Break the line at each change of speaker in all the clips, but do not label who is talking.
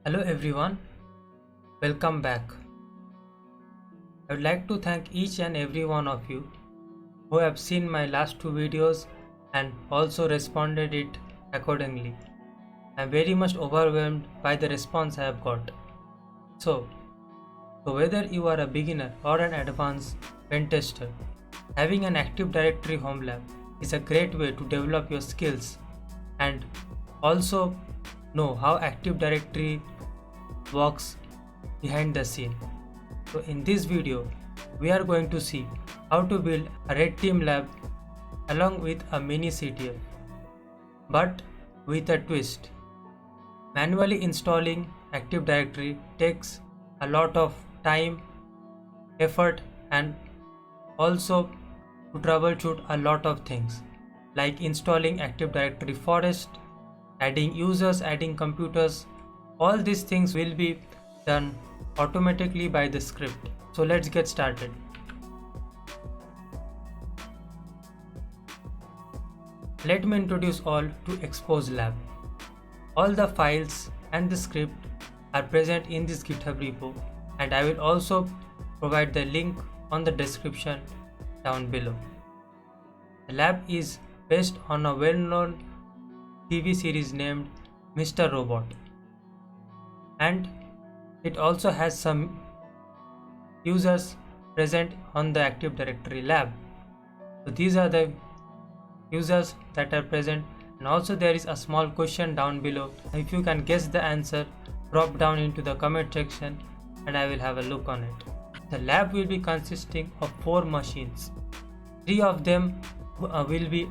Hello everyone, welcome back. I would like to thank each and every one of you who have seen my last two videos and also responded it accordingly. I am very much overwhelmed by the response I have got. So whether you are a beginner or an advanced pen tester, having an Active Directory home lab is a great way to develop your skills and also know how Active Directory works behind the scene. So in this video, we are going to see how to build a red team lab along with a mini CTF, but with a twist. Manually installing Active Directory takes a lot of time, effort, and also to troubleshoot a lot of things like installing Active Directory forest, adding users, adding computers. All these things will be done automatically by the script. So let's get started. Let me introduce all to Expose Lab. All the files and the script are present in this GitHub repo, and I will also provide the link on the description down below. The lab is based on a well-known TV series named Mr. Robot, and it also has some users present on the Active Directory lab. So these are the users that are present, and also there is a small question down below. If you can guess the answer, drop down into the comment section and I will have a look on it. The lab will be consisting of 4 machines. 3 of them will be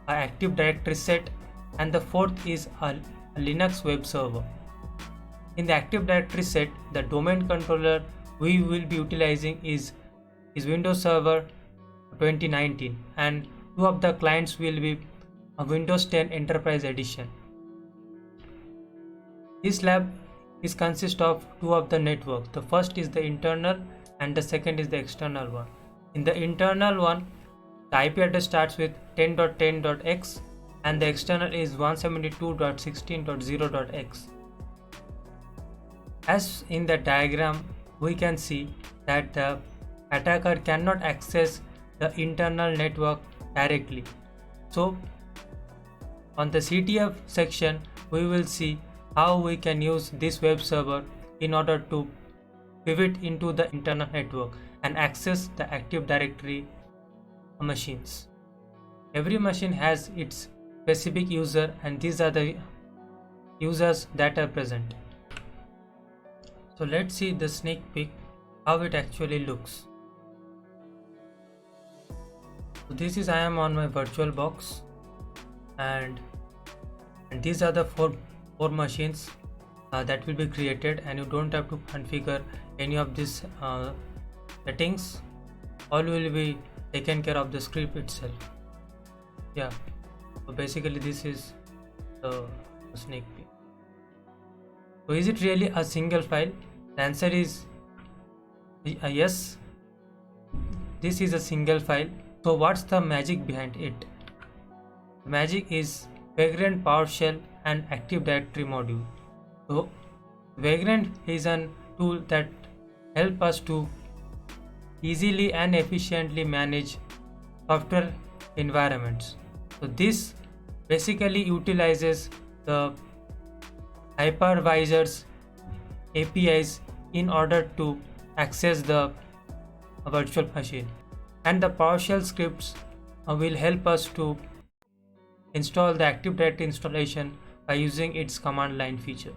an Active Directory set, and the 4th is a Linux web server. In the Active Directory set, the domain controller we will be utilizing is Windows Server 2019, and 2 of the clients will be a Windows 10 Enterprise Edition. This lab is consist of 2 of the networks. The first is the internal and the second is the external one. In the internal one, the IP address starts with 10.10.x and the external is 172.16.0.x. As in the diagram, we can see that the attacker cannot access the internal network directly. So on the CTF section, we will see how we can use this web server in order to pivot into the internal network and access the Active Directory machines. Every machine has its specific user, and these are the users that are present. So let's see the sneak peek how it actually looks. So this is I am on my virtual box, and these are the four machines that will be created, and you don't have to configure any of these settings. All will be taken care of the script itself. Yeah, so basically this is the sneak peek. So is it really a single file? The answer is yes, this is a single file. So what's the magic behind it? The magic is Vagrant, PowerShell and Active Directory module. So Vagrant is a tool that helps us to easily and efficiently manage software environments. So this basically utilizes the hypervisors APIs in order to access the virtual machine, and the PowerShell scripts will help us to install the Active Directory installation by using its command line feature.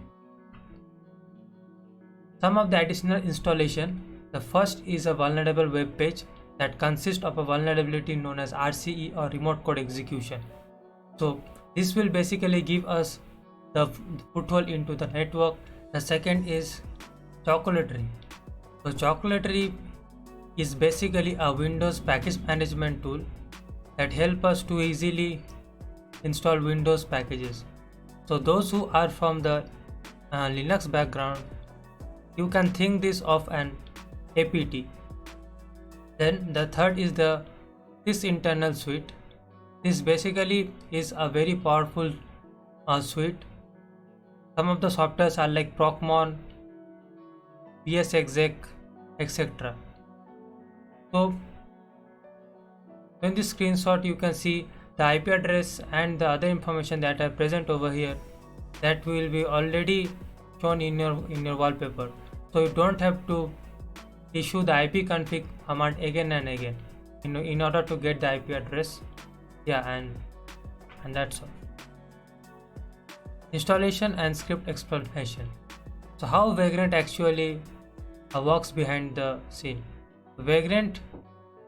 Some of the additional installation: the first is a vulnerable web page that consists of a vulnerability known as RCE or remote code execution. So this will basically give us the foothold into the network. The second is Chocolaty. So Chocolaty is basically a Windows package management tool that helps us to easily install Windows packages. So those who are from the Linux background, you can think this of an APT. Then the third is this internal suite. This basically is a very powerful suite Some of the softwares are like Procmon, PSExec, etc. So in this screenshot you can see the IP address and the other information that are present over here that will be already shown in your wallpaper. So you don't have to issue the IP config command again and again in order to get the IP address. Yeah, and that's all. Installation and script explanation. So how Vagrant actually works behind the scene. Vagrant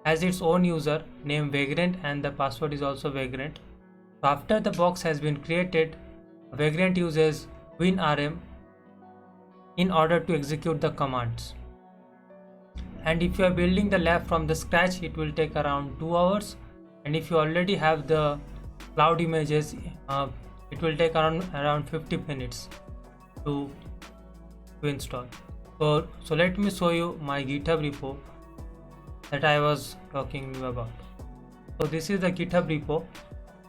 has its own user named Vagrant and the password is also Vagrant. So after the box has been created, Vagrant uses WinRM in order to execute the commands. And if you are building the lab from the scratch, it will take around 2 hours. And if you already have the cloud images, it will take around 50 minutes to install. So let me show you my GitHub repo that I was talking about. So this is the GitHub repo.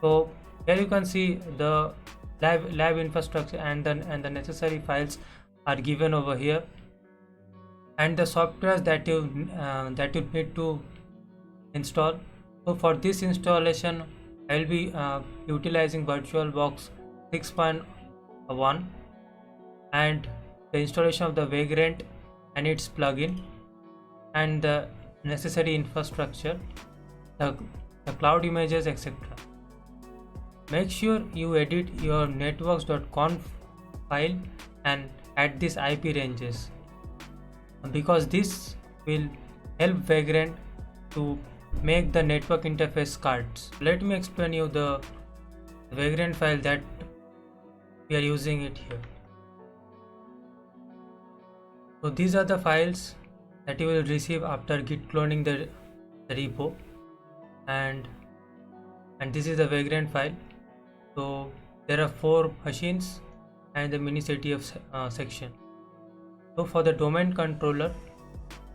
So here you can see the lab infrastructure and the necessary files are given over here, and the softwares that you need to install. So for this installation I will be utilizing VirtualBox 6.1 and the installation of the Vagrant and its plugin and the necessary infrastructure, the cloud images, etc. Make sure you edit your networks.conf file and add these IP ranges, because this will help Vagrant to make the network interface cards. Let me explain you the Vagrant file that we are using it here. So these are the files that you will receive after git cloning the repo, and this is the Vagrant file. So there are 4 machines and the minictf section. So for the domain controller,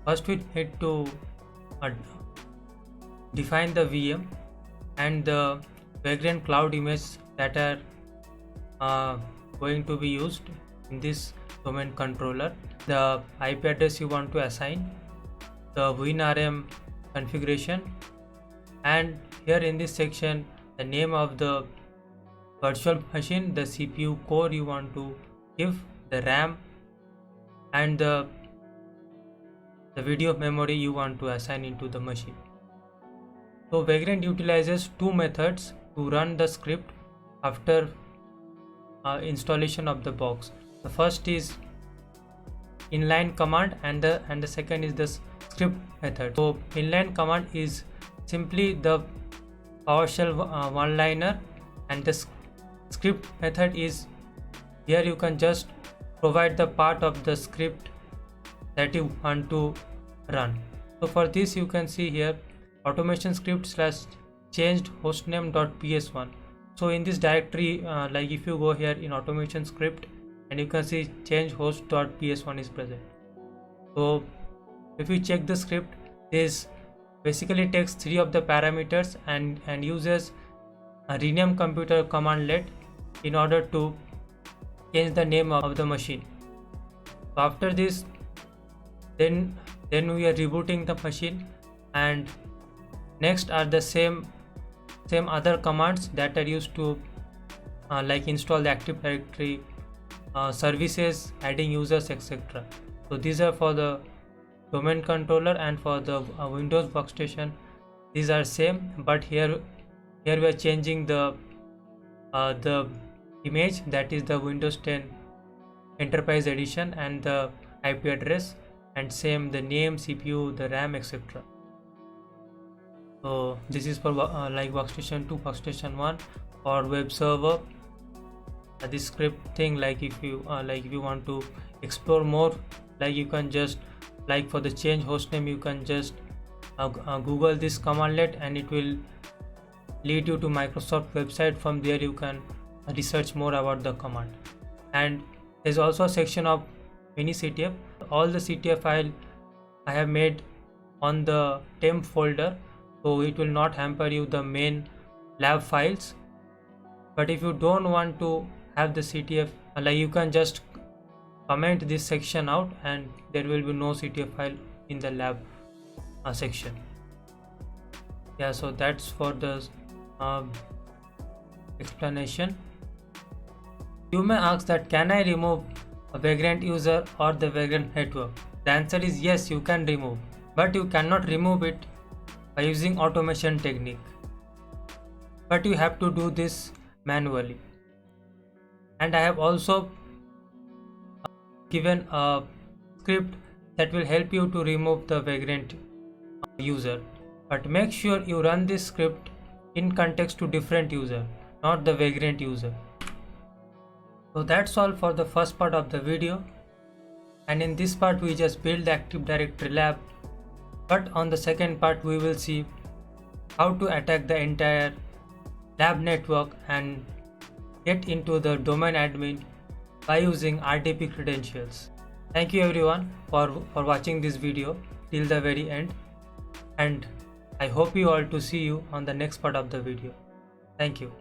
first we need to define the VM and the Vagrant cloud image that are going to be used in this domain controller, the IP address you want to assign, the WinRM configuration, and here in this section the name of the virtual machine, the CPU core you want to give, the RAM, and the video memory you want to assign into the machine. So Vagrant utilizes 2 methods to run the script after installation of the box. The first is inline command and the second is the script method. So inline command is simply the PowerShell one-liner, and the script method is here you can just provide the part of the script that you want to run. So for this you can see here automation script / changed hostname.ps1. So in this directory, like if you go here in automation script, and you can see change host.ps1 is present. So if you check the script, this basically takes 3 of the parameters and uses a rename computer commandlet in order to change the name of the machine. So after this, then we are rebooting the machine, and next are the same other commands that are used to like install the Active Directory, services, adding users, etc. So these are for the domain controller, and for the Windows workstation these are same, but here we are changing the image, that is the Windows 10 Enterprise Edition, and the IP address, and same the name, CPU, the RAM, etc. So this is for like workstation 2, workstation 1, or web server. This script thing, like if you want to explore more, like you can just, like for the change hostname, you can just Google this commandlet and it will lead you to Microsoft website. From there you can research more about the command. And there's also a section of minictf. All the CTF file I have made on the temp folder, so it will not hamper you the main lab files. But if you don't want to have the CTF like you can just comment this section out and there will be no CTF file in the lab section. Yeah, so that's for the explanation. You may ask that can I remove a vagrant user or the vagrant network? The answer is yes, you can remove, but you cannot remove it by using automation technique, but you have to do this manually. And I have also given a script that will help you to remove the vagrant user, but make sure you run this script in context to different user, not the vagrant user. So that's all for the first part of the video, and in this part we just build the Active Directory lab, but on the second part we will see how to attack the entire lab network and get into the domain admin by using RDP credentials. Thank you everyone for watching this video till the very end, and I hope you all to see you on the next part of the video. Thank you.